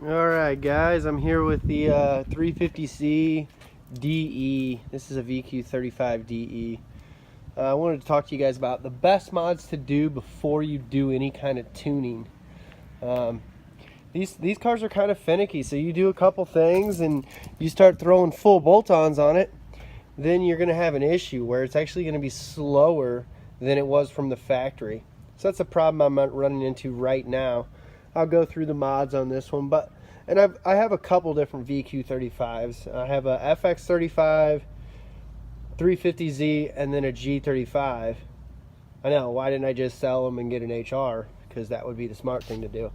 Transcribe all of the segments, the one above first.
Alright guys, I'm here with the 350C DE. This is a VQ35 DE. I wanted to talk to you guys about the best mods to do before you do any kind of tuning. These cars are kind of finicky, so you do a couple things and you start throwing full bolt-ons on it, then you're going to have an issue where it's actually going to be slower than it was from the factory. So that's a problem I'm running into right now. I'll go through the mods on this one, and I have a couple different VQ35s. I have a FX35, 350Z, and then a G35. I know, why didn't I just sell them and get an HR? Because that would be the smart thing to do.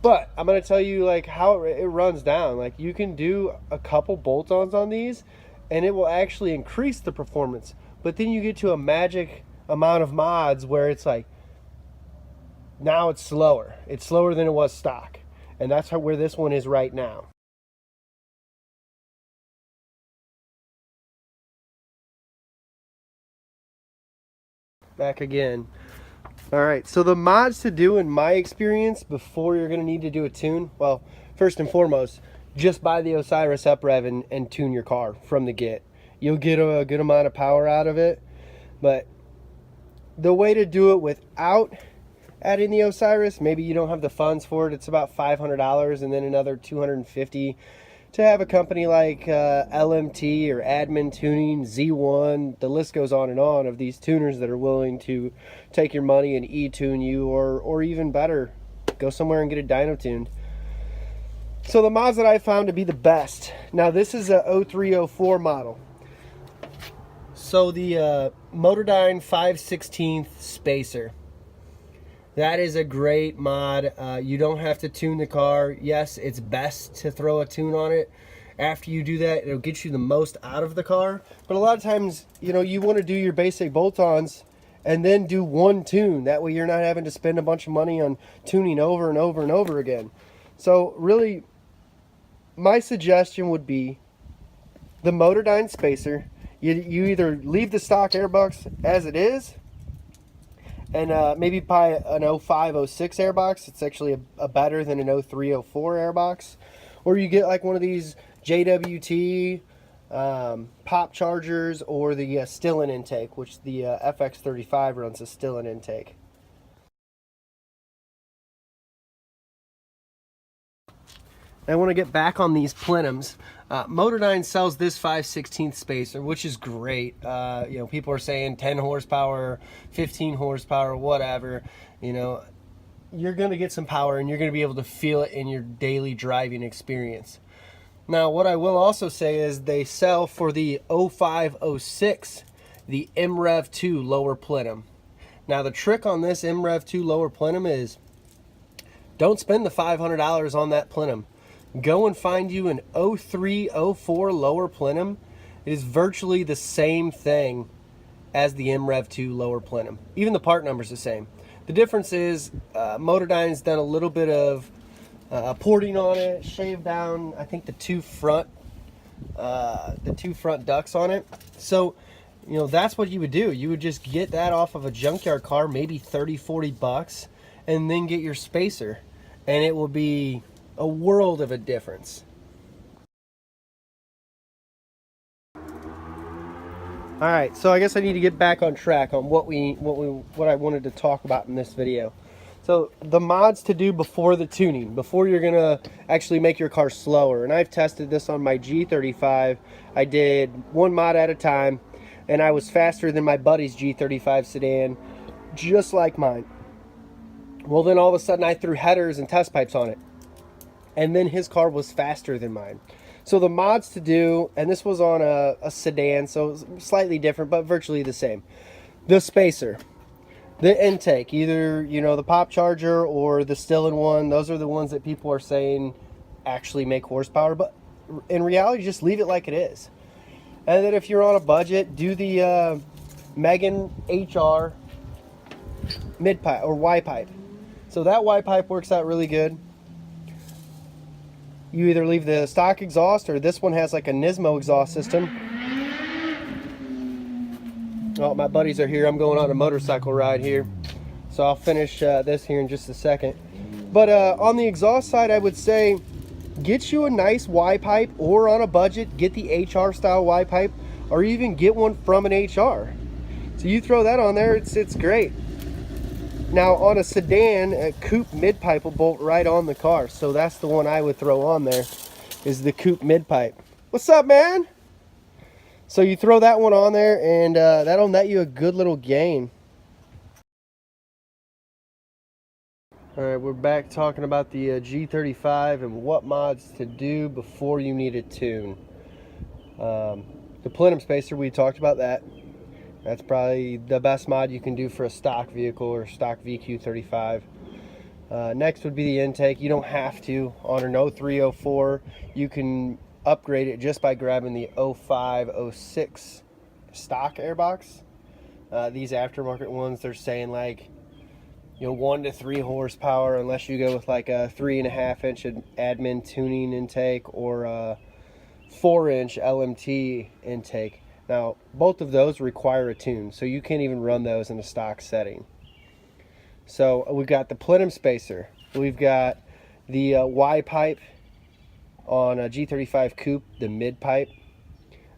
But I'm going to tell you like how it runs down. Like you can do a couple bolt-ons on these and it will actually increase the performance. But then you get to a magic amount of mods where it's like, now it's slower. It's slower than it was stock. And that's where this one is right now. Back again. Alright, so the mods to do in my experience before you're going to need to do a tune, well, first and foremost, just buy the Osiris uprev and tune your car from the get. You'll get a good amount of power out of it. But the way to do it without adding the Osiris, maybe you don't have the funds for it, it's about $500 and then another $250 to have a company like LMT or Admin Tuning, Z1, the list goes on and on of these tuners that are willing to take your money and e-tune you, or even better, go somewhere and get a dyno tuned. So the mods that I found to be the best, now this is a 0304 model. So the Motordyne 5/16 spacer. That is a great mod. You don't have to tune the car. Yes, it's best to throw a tune on it. After you do that, it'll get you the most out of the car. But a lot of times, you know, you want to do your basic bolt-ons and then do one tune. That way you're not having to spend a bunch of money on tuning over and over and over again. So really, my suggestion would be the Motordyne spacer. You either leave the stock airbox as it is, and maybe buy an 05, 06 airbox. It's actually a better than an 03, 04 airbox. Or you get like one of these JWT pop chargers, or the Stillen intake, which the FX35 runs a Stillen intake. I want to get back on these plenums. Motordyne sells this 5/16 spacer, which is great. You know, people are saying 10 horsepower, 15 horsepower, whatever. You know, you're going to get some power and you're going to be able to feel it in your daily driving experience. Now, what I will also say is they sell for the 05, 06, the MREV 2 lower plenum. Now, the trick on this MREV 2 lower plenum is don't spend the $500 on that plenum. Go and find you an 03, 04 lower plenum. It is virtually the same thing as the MREV 2 lower plenum. Even the part number is the same. The difference is Motordyne's done a little bit of porting on it, shaved down, I think, the two front ducts on it. So, you know, that's what you would do. You would just get that off of a junkyard car, maybe 30, 40 bucks, and then get your spacer. And it will be a world of a difference. All right, so I guess I need to get back on track on what I wanted to talk about in this video. So the mods to do before the tuning, before you're gonna actually make your car slower. And I've tested this on my G35. I did one mod at a time, and I was faster than my buddy's G35 sedan, just like mine. Well, then all of a sudden I threw headers and test pipes on it, and then his car was faster than mine. So the mods to do, and this was on a sedan, so slightly different, but virtually the same. The spacer, the intake, either, you know, the pop charger or the Stillen one, those are the ones that people are saying actually make horsepower, but in reality, just leave it like it is. And then if you're on a budget, do the Megan HR mid pipe or Y pipe. So that Y pipe works out really good. You either leave the stock exhaust, or this one has like a Nismo exhaust system. Oh, my buddies are here. I'm going on a motorcycle ride here. So I'll finish this here in just a second. But on the exhaust side, I would say get you a nice Y pipe, or on a budget, get the HR style Y pipe, or even get one from an HR. So you throw that on there, it's great. Now on a sedan, a coupe mid pipe will bolt right on the car. So that's the one I would throw on there, is the coupe mid pipe. What's up, man? So you throw that one on there, and that'll net you a good little gain. All right, we're back talking about the G35 and what mods to do before you need a tune. The plenum spacer, we talked about that. That's probably the best mod you can do for a stock vehicle or stock VQ35. Next would be the intake. You don't have to. On an 03, 04, you can upgrade it just by grabbing the 05, 06 stock airbox. These aftermarket ones, they're saying like, 1 to 3 horsepower, unless you go with like a 3.5-inch admin tuning intake or a 4-inch LMT intake. Now, both of those require a tune, so you can't even run those in a stock setting. So we've got the plenum spacer. We've got the Y pipe on a G35 coupe, the mid pipe,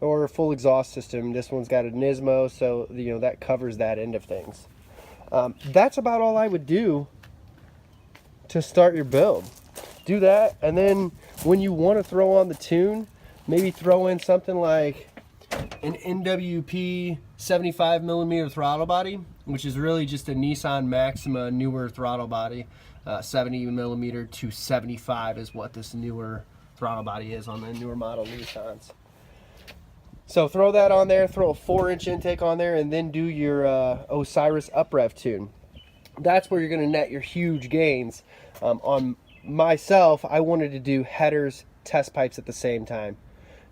or a full exhaust system. This one's got a Nismo, so that covers that end of things. That's about all I would do to start your build. Do that, and then when you want to throw on the tune, maybe throw in something like an NWP 75mm throttle body, which is really just a Nissan Maxima newer throttle body. 70mm to 75 is what this newer throttle body is on the newer model Nissans. So throw that on there, throw a 4-inch intake on there, and then do your Osiris uprev tune. That's where you're going to net your huge gains. On myself, I wanted to do headers, test pipes at the same time.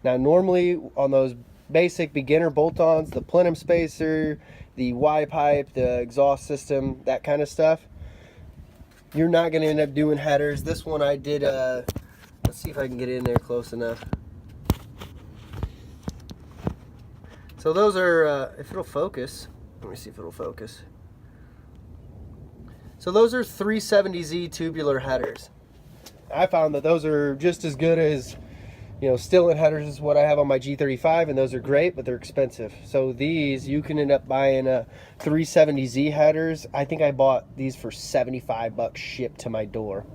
Now normally on those basic beginner bolt-ons, the plenum spacer, the Y pipe, the exhaust system, that kind of stuff, you're not going to end up doing headers. This one I did, let's see if I can get in there close enough. So those are, if it'll focus, let me see if it'll focus. So those are 370Z tubular headers. I found that those are just as good as, Stillen headers is what I have on my G35, and those are great, but they're expensive. So these, you can end up buying a 370Z headers. I think I bought these for 75 bucks shipped to my door.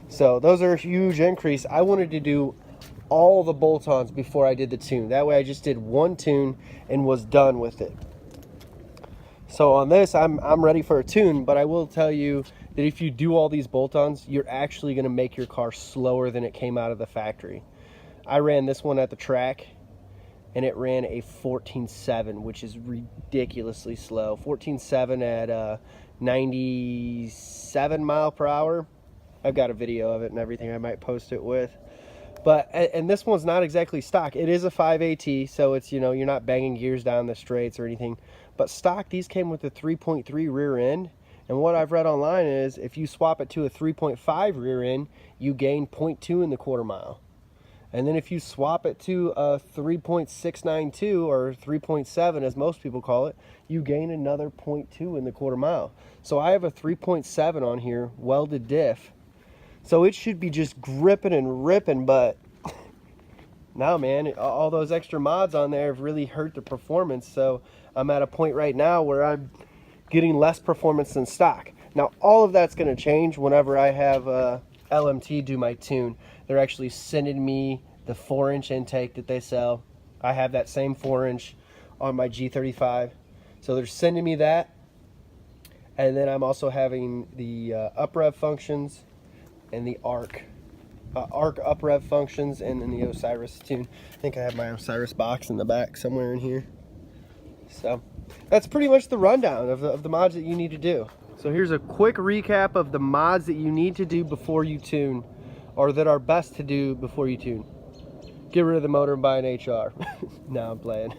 So those are a huge increase. I wanted to do all the bolt-ons before I did the tune. That way I just did one tune and was done with it. So on this, I'm ready for a tune, but I will tell you that if you do all these bolt-ons, you're actually going to make your car slower than it came out of the factory. I ran this one at the track, and it ran a 14.7, which is ridiculously slow. 14.7 at 97 mile per hour. I've got a video of it and everything I might post it with. But, and this one's not exactly stock. It is a 5AT, so it's, you're not banging gears down the straights or anything. But stock, these came with a 3.3 rear end. And what I've read online is if you swap it to a 3.5 rear end, you gain 0.2 in the quarter mile. And then if you swap it to a 3.692 or 3.7, as most people call it, you gain another 0.2 in the quarter mile. So I have a 3.7 on here, welded diff. So it should be just gripping and ripping, but no, man, all those extra mods on there have really hurt the performance. So I'm at a point right now where I'm getting less performance than stock. Now, all of that's going to change whenever I have LMT do my tune. They're actually sending me the 4-inch intake that they sell. I have that same 4-inch on my G35. So they're sending me that. And then I'm also having the uprev functions and the arc uprev functions, and then the Osiris tune. I think I have my Osiris box in the back somewhere in here. So that's pretty much the rundown of the mods that you need to do. So here's a quick recap of the mods that you need to do before you tune, or that are best to do before you tune. Get rid of the motor and buy an HR. No, I'm playing.